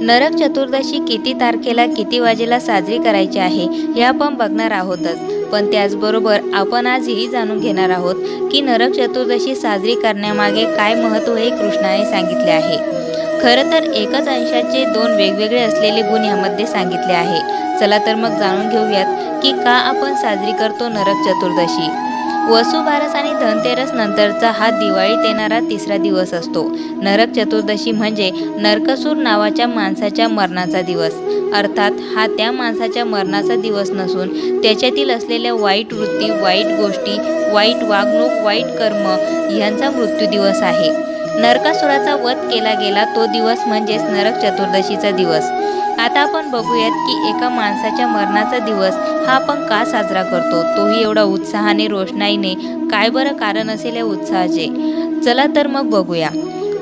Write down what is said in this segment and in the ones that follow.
नरक चतुर्दशी किती तारखेला किती वाजेला साजरी करायची आहे हे आपण बघणार आहोतच, पण त्याचबरोबर आपण आज हेही जाणून घेणार आहोत की नरक चतुर्दशी साजरी करण्यामागे काय महत्त्व हे कृष्णाने सांगितले आहे। खरं तर एकच अंशाचे दोन वेगवेगळे असलेले गुण यामध्ये सांगितले आहे। चला तर मग जाणून घेऊयात की का आपण साजरी करतो नरक चतुर्दशी। वसुबारस आणि धनतेरस नंतरचा हा दिवाळीत येणारा तिसरा दिवस असतो। नरक चतुर्दशी म्हणजे नरकासूर नावाच्या माणसाच्या मरणाचा दिवस, अर्थात हा त्या माणसाच्या मरणाचा दिवस नसून त्याच्यातील असलेल्या वाईट वृत्ती, वाईट गोष्टी, वाईट वागणूक, वाईट कर्म यांचा मृत्यू दिवस आहे। नरकासुराचा वध केला गेला तो दिवस म्हणजेच नरक चतुर्दशीचा दिवस। आता आपण बघूयात की एका माणसाच्या मरणाचा दिवस हा आपण का साजरा करतो, तोही एवढा उत्साहाने, रोषणाईने। काय बरं कारण असेल या उत्साहाचे? चला तर मग बघूया।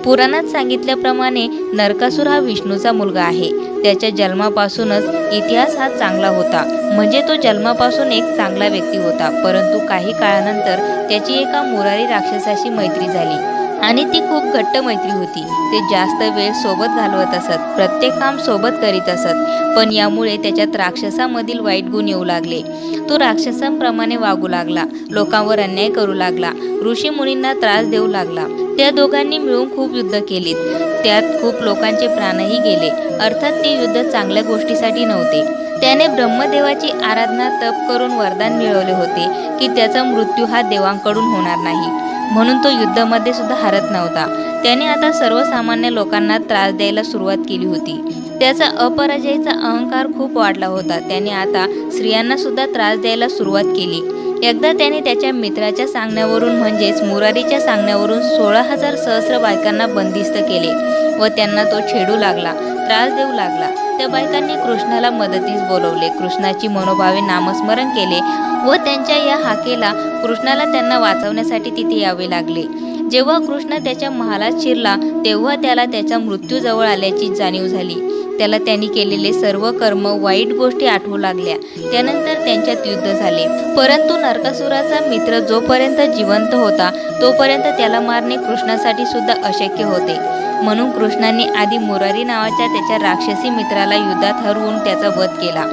पुराणात सांगितल्याप्रमाणे नरकासूर हा विष्णूचा मुलगा आहे। त्याच्या जन्मापासूनच इतिहास हा चांगला होता, म्हणजे तो जन्मापासून एक चांगला व्यक्ती होता। परंतु काही काळानंतर त्याची एका मुरारी राक्षसाशी मैत्री झाली आणि ती खूप घट्ट मैत्री होती। ते जास्त वेळ सोबत घालवत असत, प्रत्येक काम सोबत करीत असत, पण यामुळे त्याच्यात राक्षसामधील वाईट गुण येऊ लागले। तो राक्षसांप्रमाणे वागू लागला, लोकांवर अन्याय करू लागला, ऋषी मुनींना त्रास देऊ लागला। त्या दोघांनी मिळून खूप युद्ध केलीत, त्यात खूप लोकांचे प्राणही गेले। अर्थात ते युद्ध चांगल्या गोष्टीसाठी नव्हते। त्याने ब्रह्मदेवाची आराधना, तप करून वरदान मिळवले होते की त्याचा मृत्यू हा देवांकडून होणार नाही, म्हणून तो युद्धामध्ये सुद्धा हरत नव्हता। त्याने आता सर्वसामान्य लोकांना त्रास द्यायला सुरुवात केली होती। त्याचा अपराजयाचा अहंकार खूप वाढला होता। त्याने आता स्त्रियांना सुद्धा त्रास द्यायला सुरुवात केली। एकदा त्याने त्याच्या मित्राच्या सांगण्यावरून म्हणजेच मुरारीच्या सांगण्यावरून 16,000 सहस्र बायकांना बंदिस्त केले व त्यांना तो छेडू लागला, त्रास देऊ लागला। त्या बायकांनी कृष्णाला मदतीस बोलवले, कृष्णाची मनोभावे नामस्मरण केले व त्यांच्या या हाकेला कृष्णाला त्यांना वाचवण्यासाठी तिथे यावे लागले। जेव्हा कृष्ण त्याच्या महालात शिरला तेव्हा त्याला त्याच्या मृत्यू जवळ आल्याची जाणीव झाली। त्याला त्यांनी केलेले सर्व कर्म, वाईट गोष्टी आठवू लागल्या। त्यानंतर त्यांच्यात युद्ध झाले, परंतु नरकासुराचा मित्र जोपर्यंत जिवंत होता तोपर्यंत त्याला मारणे कृष्णासाठी सुद्धा अशक्य होते। म्हणून कृष्णाने आधी मुरारी नावाच्या त्याच्या राक्षसी मित्राला युद्धात हरवून त्याचा वध केला।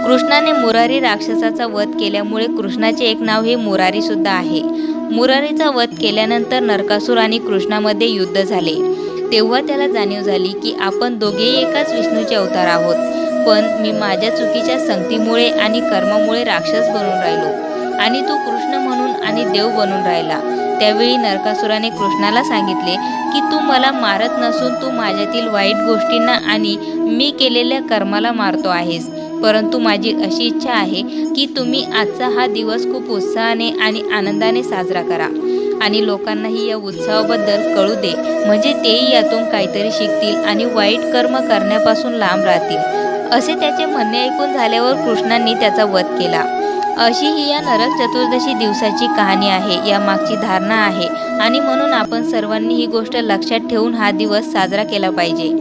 कृष्णाने मुरारी राक्षसाचा वध केल्यामुळे कृष्णाचे एक नाव हे मुरारी सुद्धा आहे। मुरारीचा वध केल्यानंतर नरकासूर आणि कृष्णामध्ये युद्ध झाले। तेव्हा त्याला जाणीव झाली की आपण दोघेही एकाच विष्णूचे अवतार आहोत, पण मी माझ्या चुकीच्या संगतीमुळे आणि कर्मामुळे राक्षस बनून राहिलो आणि तू कृष्ण म्हणून आणि देव बनून राहिला। त्यावेळी नरकासुराने कृष्णाला सांगितले की तू मला मारत नसून तू माझ्यातील वाईट गोष्टींना आणि मी केलेल्या कर्माला मारतो आहेस। परंतु माझी अशी इच्छा आहे की तुम्ही आजचा हा दिवस खूप उत्साहाने आणि आनंदाने साजरा करा आणि लोकांनाही या उत्सवाबद्दल कळू दे, म्हणजे तेही यातून काहीतरी शिकतील आणि वाईट कर्म करण्यापासून लांब राहतील। असे त्याचे म्हणणे ऐकून झाल्यावर कृष्णांनी त्याचा वध केला। अशी ही या नरक चतुर्दशी दिवसाची कहाणी आहे, यामागची धारणा आहे आणि म्हणून आपण सर्वांनी ही गोष्ट लक्षात ठेवून हा दिवस साजरा केला पाहिजे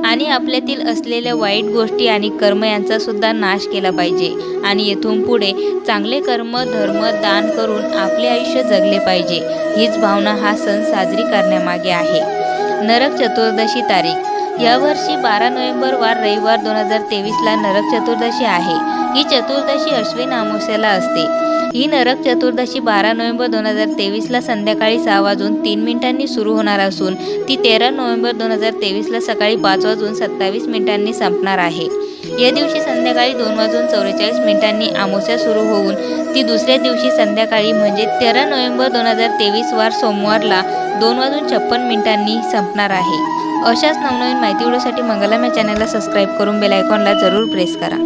आणि आपल्यातील असलेल्या वाईट गोष्टी आणि कर्म यांचा सुद्धा नाश केला पाहिजे आणि येथून पुढे चांगले कर्म, धर्म, दान करून आपले आयुष्य जगले पाहिजे। हीच भावना हा सण साजरी करण्यामागे आहे। नरक चतुर्दशी तारीख यावर्षी 12 नोव्हेंबर वार रविवार 2023ला नरक चतुर्दशी आहे। ही चतुर्दशी अश्विन अमावस्येला असते। ही नरक चतुर्दशी 12 नोव्हेंबर 2023ला संध्याकाळी 6:03 सुरू होणार असून ती 13 नोव्हेंबर 2023ला सकाळी 5:27 संपणार आहे। या दिवशी संध्याकाळी 2:44 अमावस्या सुरू होऊन ती दुसऱ्या दिवशी संध्याकाळी म्हणजे 13 नोव्हेंबर 2023 वार सोमवारला 2:56 संपणार आहे। अशाच नवनवीन माहिती व्हिडिओसाठी मंगलम या चॅनलला सबस्क्राईब करून बेल आयकॉनला जरूर प्रेस करा।